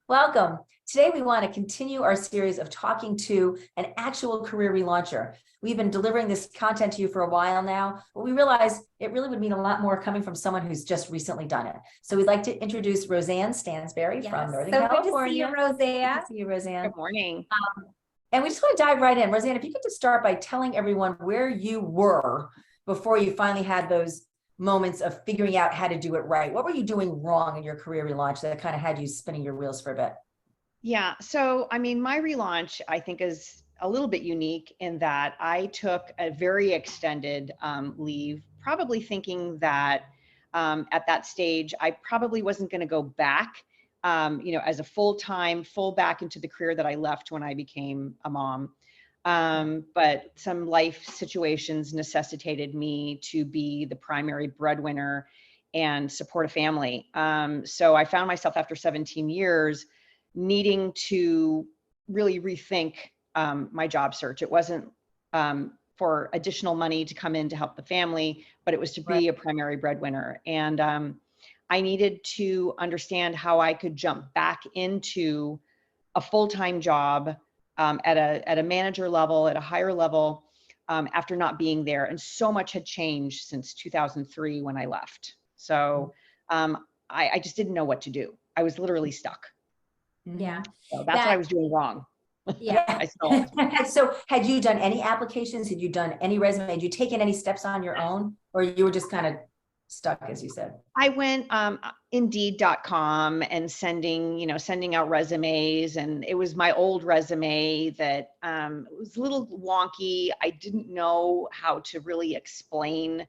Welcome. Today, we want to continue our series of talking to an actual career relauncher. We've been delivering this content to you for a while now, but we realize it really would mean a lot more coming from someone who's just recently done it. So we'd like to introduce Roseanne Stansbury from Northern California. Good to see you, Roseanne. Good to see you, Roseanne. Good morning. And we just want to dive right in. Roseanne, if you could just start by telling everyone where you were before you finally had those moments of figuring out how to do it right. What were you doing wrong in your career relaunch that kind of had you spinning your wheels for a bit? Yeah, so I mean, my relaunch, I think, is a little bit unique in that I took a very extended leave, probably thinking that at that stage, I probably wasn't going to go back, as a full back into the career that I left when I became a mom. But some life situations necessitated me to be the primary breadwinner and support a family. So I found myself after 17 years needing to really rethink my job search. It wasn't for additional money to come in to help the family, but it was to be a primary breadwinner. And I needed to understand how I could jump back into a full-time job at a manager level, at a higher level, after not being there. And so much had changed since 2003 when I left. So I just didn't know what to do. I was literally stuck. Yeah. So that's what I was doing wrong. Yeah. So had you done any applications? Had you done any resume? Had you taken any steps on your own, or you were just kind of stuck, as you said? I went Indeed.com and sending out resumes, and it was my old resume that was a little wonky. I didn't know how to really explain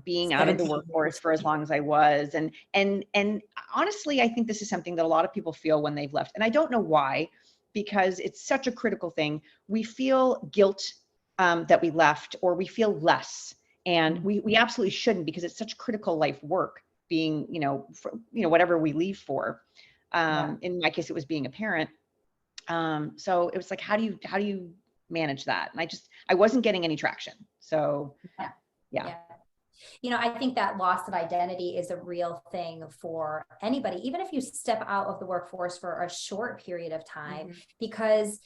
being out of the workforce for as long as I was. And honestly, I think this is something that a lot of people feel when they've left. And I don't know why, because it's such a critical thing. We feel guilt that we left, or we feel less. And we absolutely shouldn't, because it's such critical life work being, whatever we leave for. In my case, it was being a parent. So it was like, how do you manage that? And I wasn't getting any traction. So yeah. I think that loss of identity is a real thing for anybody, even if you step out of the workforce for a short period of time, because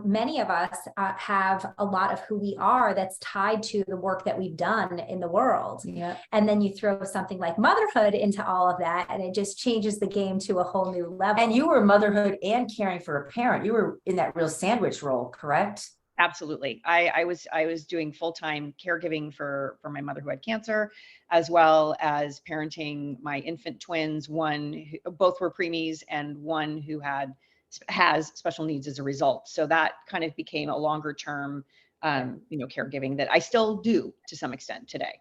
many of us have a lot of who we are that's tied to the work that we've done in the world. Yeah. And then you throw something like motherhood into all of that, and it just changes the game to a whole new level. And you were motherhood and caring for a parent. You were in that real sandwich role, correct? Absolutely. I was doing full-time caregiving for my mother who had cancer, as well as parenting my infant twins, both were preemies, and one who has special needs as a result. So that kind of became a longer term, caregiving that I still do to some extent today.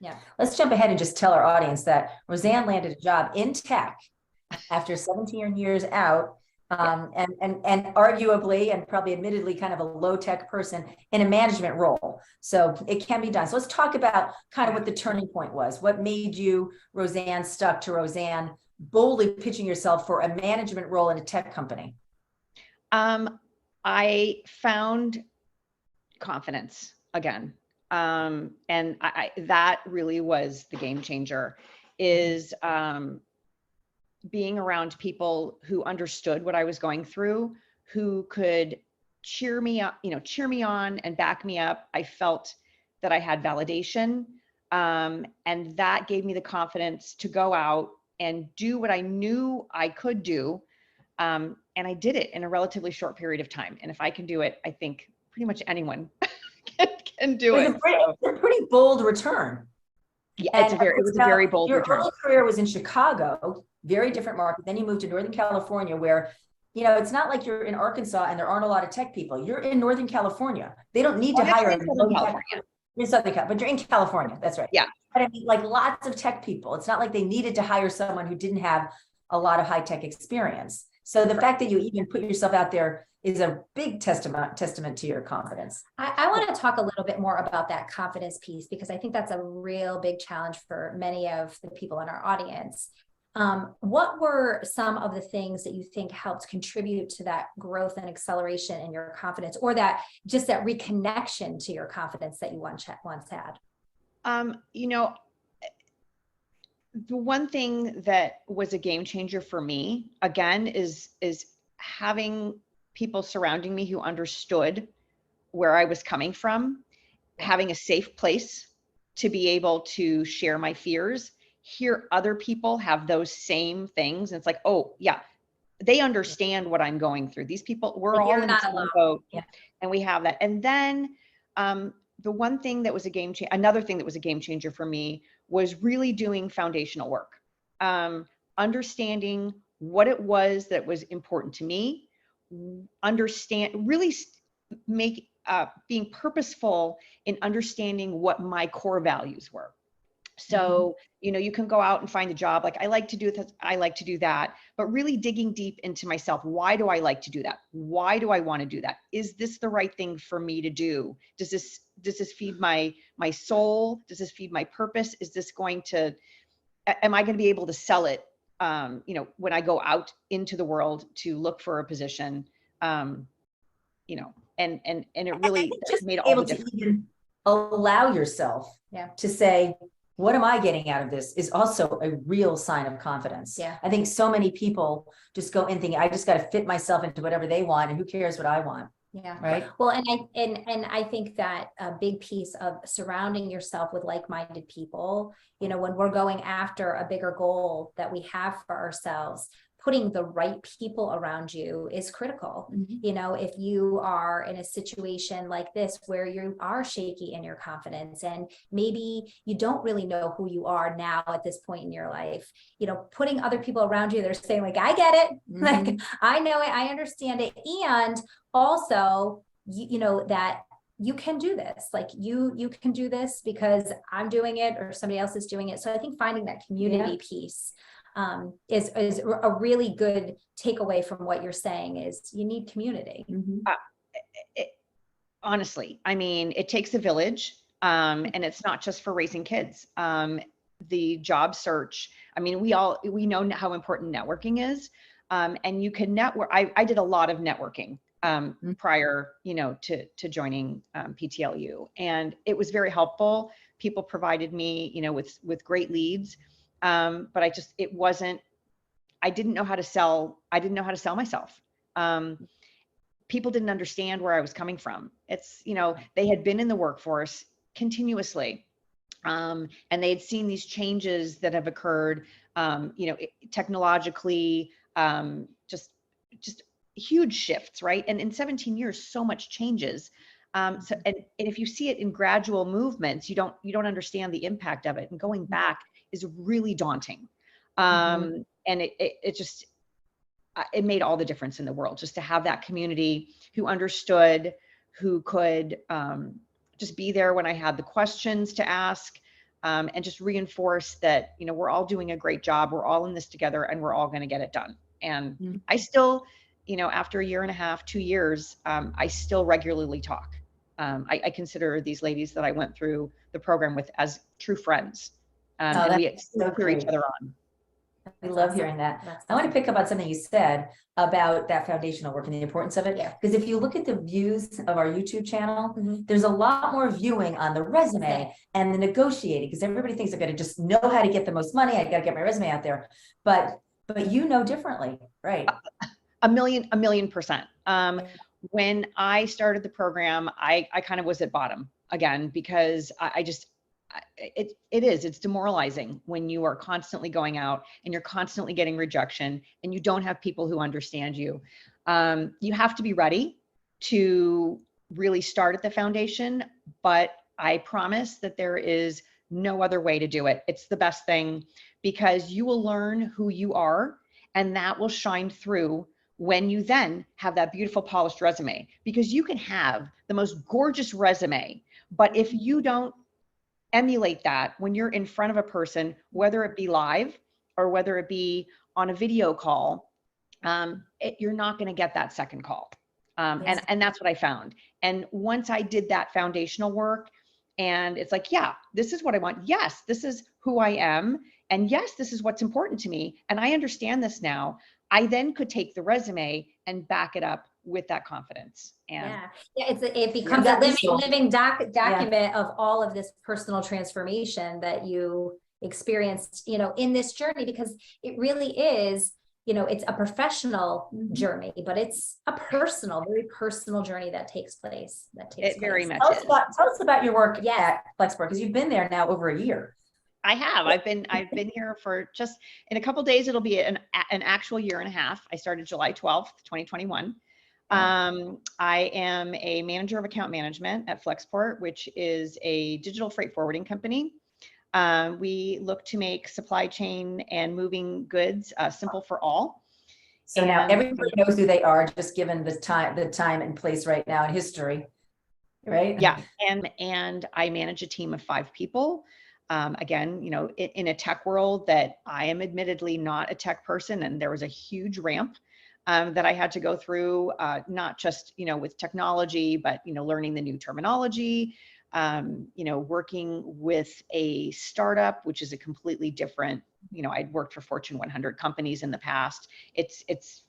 Yeah. Let's jump ahead and just tell our audience that Roseanne landed a job in tech after 17 years out, and arguably, and probably admittedly, kind of a low tech person in a management role. So it can be done. So let's talk about kind of what the turning point was. What made you, Roseanne, stuck to Roseanne boldly pitching yourself for a management role in a tech company? I found confidence again. And that really was the game changer, is being around people who understood what I was going through, who could cheer me on and back me up. I felt that I had validation, and that gave me the confidence to go out and do what I knew I could do. And I did it in a relatively short period of time. And if I can do it, I think pretty much anyone can do it. It's a pretty bold return. Yeah, it was a very bold return. Your early career was in Chicago, very different market. Then you moved to Northern California, where, it's not like you're in Arkansas and there aren't a lot of tech people. You're in Northern California. They don't need to hire in Southern California. In Southern California, but you're in California. That's right. Yeah. But I mean, like, lots of tech people. It's not like they needed to hire someone who didn't have a lot of high tech experience. So the fact that you even put yourself out there is a big testament to your confidence. I want to talk a little bit more about that confidence piece, because I think that's a real big challenge for many of the people in our audience. What were some of the things that you think helped contribute to that growth and acceleration in your confidence, or that reconnection to your confidence that you once had? The one thing that was a game changer for me, again, is having people surrounding me who understood where I was coming from, having a safe place to be able to share my fears, hear other people have those same things. And it's like, oh yeah, they understand what I'm going through. These people, we're all in the same boat, and we have that. And then the one thing that was another thing that was a game changer for me was really doing foundational work, understanding what it was that was important to me, being purposeful in understanding what my core values were. So, you can go out and find a job. Like, I like to do this, I like to do that, but really digging deep into myself. Why do I like to do that? Why do I want to do that? Is this the right thing for me to do? Does this feed my soul? Does this feed my purpose? Is this am I going to be able to sell it? When I go out into the world to look for a position, and it really just made all able the difference. to even allow yourself to say, what am I getting out of this, is also a real sign of confidence. Yeah. I think so many people just go in thinking, I just got to fit myself into whatever they want, and who cares what I want. Yeah. Right. Well, and I think that a big piece of surrounding yourself with like-minded people, when we're going after a bigger goal that we have for ourselves, putting the right people around you is critical. If you are in a situation like this where you are shaky in your confidence, and maybe you don't really know who you are now at this point in your life, putting other people around you that are saying, like, I get it, like, I know it, I understand it. And also, that you can do this, like you can do this because I'm doing it or somebody else is doing it. So I think finding that community piece is a really good takeaway from what you're saying, is you need community. Honestly, I mean, it takes a village, and it's not just for raising kids. The job search, I mean, we know how important networking is, and you can network. I did a lot of networking prior, to joining PTLU, and it was very helpful. People provided me, with great leads. But I didn't know how to sell. I didn't know how to sell myself. People didn't understand where I was coming from. It's, they had been in the workforce continuously. And they had seen these changes that have occurred, technologically, just huge shifts, right? And in 17 years, so much changes. And if you see it in gradual movements, you don't understand the impact of it. And going back is really daunting. And it made all the difference in the world, just to have that community who understood, who could just be there when I had the questions to ask, and just reinforce that, we're all doing a great job. We're all in this together, and we're all going to get it done. And I still, after a year and a half, 2 years, I still regularly talk. I consider these ladies that I went through the program with as true friends. And we still cheer each other on. We love hearing that. I want to pick up on something you said about that foundational work and the importance of it. Because if you look at the views of our YouTube channel, there's a lot more viewing on the resume and the negotiating, because everybody thinks they're going to just know how to get the most money. I got to get my resume out there. But differently, right? A million percent. When I started the program, I kind of was at bottom again, because it's demoralizing when you are constantly going out and you're constantly getting rejection and you don't have people who understand you. You have to be ready to really start at the foundation, but I promise that there is no other way to do it. It's the best thing, because you will learn who you are, and that will shine through when you then have that beautiful polished resume. Because you can have the most gorgeous resume, but if you don't emulate that when you're in front of a person, whether it be live or whether it be on a video call, you're not going to get that second call. And that's what I found. And once I did that foundational work, and it's like, yeah, this is what I want. Yes, this is who I am. And yes, this is what's important to me. And I understand this now. I then could take the resume and back it up with that confidence. And it becomes a living document of all of this personal transformation that you experienced, in this journey, because it really is, it's a professional journey, but it's a very personal journey that takes place. It very much Tell is. tell us about your work at Flexport, because you've been there now over a year. I have. I've been here for just in a couple of days. It'll be an actual year and a half. I started July 12th, 2021. I am a manager of account management at Flexport, which is a digital freight forwarding company. We look to make supply chain and moving goods simple for all. So now everybody knows who they are, just given the time and place right now in history, right? Yeah, and I manage a team of 5 people. Again, in a tech world that I am admittedly not a tech person, and there was a huge ramp that I had to go through, not just, with technology, but, learning the new terminology, working with a startup, which is a completely different, I'd worked for Fortune 100 companies in the past. It's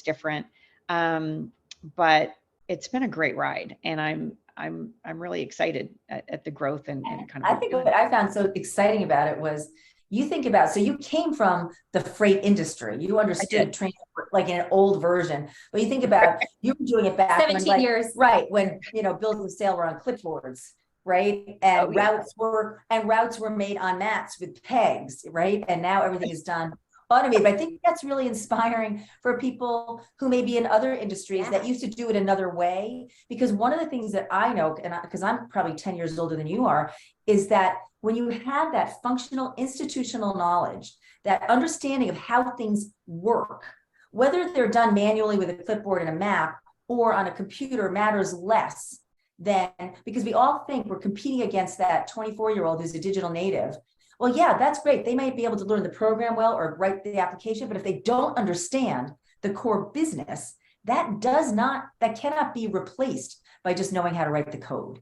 different. But it's been a great ride, and I'm really excited at the growth and kind of. I think what I found so exciting about it was, you think about, so you came from the freight industry, you understood transport like in an old version, but you think about you were doing it back 17 years, right? When bills of sale were on clipboards, right? And routes were made on mats with pegs, right? And now everything is done automated. But I think that's really inspiring for people who may be in other industries that used to do it another way. Because one of the things that I know, and because I'm probably 10 years older than you are, is that when you have that functional institutional knowledge, that understanding of how things work, whether they're done manually with a clipboard and a map or on a computer, matters less than, because we all think we're competing against that 24-year-old who's a digital native. Well, yeah, that's great. They might be able to learn the program well or write the application, but if they don't understand the core business, that cannot be replaced by just knowing how to write the code.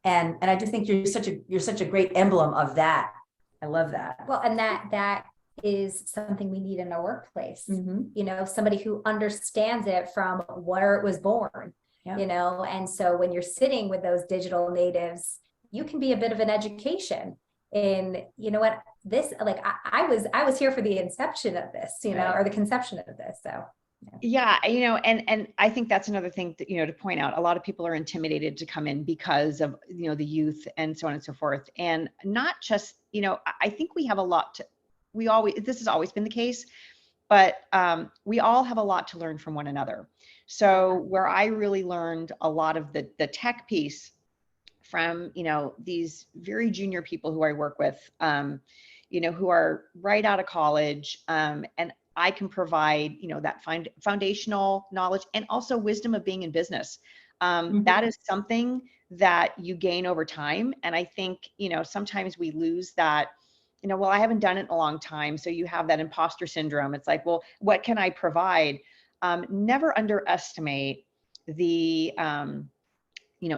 And I just think you're such a great emblem of that. I love that. Well, and that is something we need in our workplace. Somebody who understands it from where it was born. And so when you're sitting with those digital natives, you can be a bit of an education. And I was here for the inception of this, or the conception of this. So and I think that's another thing that, to point out. A lot of people are intimidated to come in because of, the youth and so on and so forth. And not just, I think we have a lot this has always been the case, but we all have a lot to learn from one another. So where I really learned a lot of the tech piece from, these very junior people who I work with, who are right out of college, and I can provide, that foundational knowledge and also wisdom of being in business. That is something that you gain over time. And I think, sometimes we lose that, well, I haven't done it in a long time. So you have that imposter syndrome. It's like, well, what can I provide? Never underestimate the,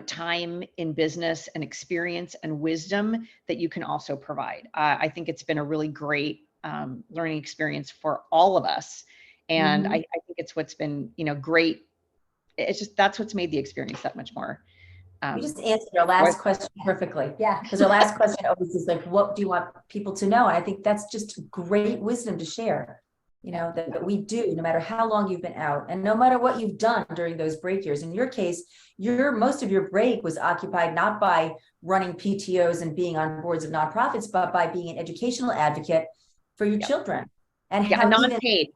time in business and experience and wisdom that you can also provide. I think it's been a really great learning experience for all of us. And I think it's what's been, great. It's just, that's what's made the experience that much more. You just answered our last question perfectly. Yeah. Because our last question always is like, what do you want people to know? And I think that's just great wisdom to share, that we do, no matter how long you've been out and no matter what you've done during those break years. In your case, most of your break was occupied not by running PTOs and being on boards of nonprofits, but by being an educational advocate for your children. And how non-paid.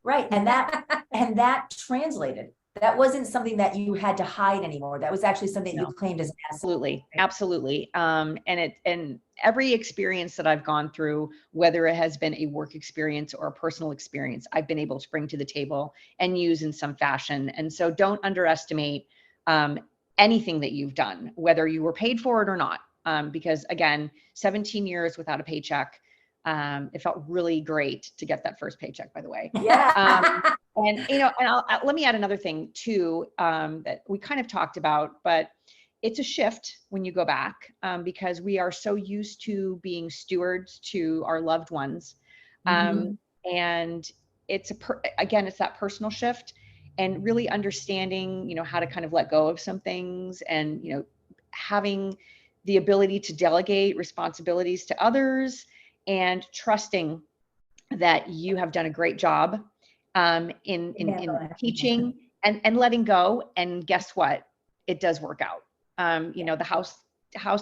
Right. And that translated. That wasn't something that you had to hide anymore. That was actually something you claimed as an asset. Absolutely. And every experience that I've gone through, whether it has been a work experience or a personal experience, I've been able to bring to the table and use in some fashion. And so don't underestimate anything that you've done, whether you were paid for it or not. Because again, 17 years without a paycheck, it felt really great to get that first paycheck, by the way. Yeah. And let me add another thing too, that we kind of talked about, but it's a shift when you go back, because we are so used to being stewards to our loved ones. And it's it's that personal shift and really understanding, how to kind of let go of some things and, having the ability to delegate responsibilities to others, and trusting that you have done a great job in teaching and letting go. And guess what? It does work out. You know, the house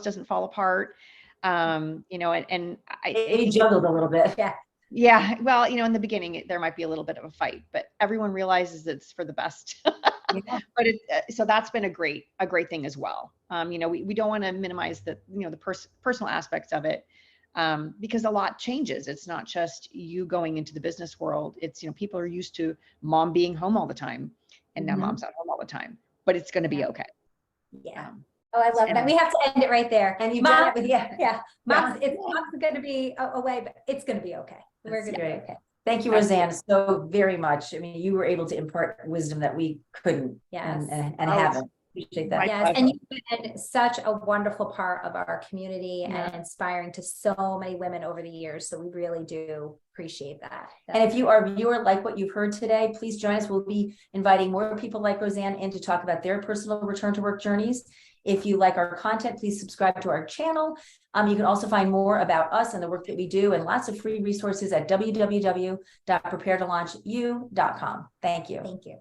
doesn't fall apart. You know, and I think juggled a little bit. Yeah. Yeah. Well, you know, in the beginning, there might be a little bit of a fight, but everyone realizes it's for the best. Yeah. But so that's been a great thing as well. You know, we don't want to minimize the, you know, the personal aspects of it, because a lot changes. It's not just you going into the business world. It's, you know, people are used to mom being home all the time, and now mom's at home all the time, but it's going to be okay. Yeah. Oh, I love that. We have to end it right there. And you've done it with, Mom's going to be away, but it's going to be okay. We're going to be okay. Thank you, Roseanne, so very much. I mean, you were able to impart wisdom that we couldn't and haven't. Appreciate that. Yes, and you've been such a wonderful part of our community and inspiring to so many women over the years. So we really do appreciate that. And if you are a viewer, like what you've heard today, please join us. We'll be inviting more people like Roseanne in to talk about their personal return to work journeys. If you like our content, please subscribe to our channel. You can also find more about us and the work that we do and lots of free resources at www.preparetolaunchu.com. Thank you. Thank you.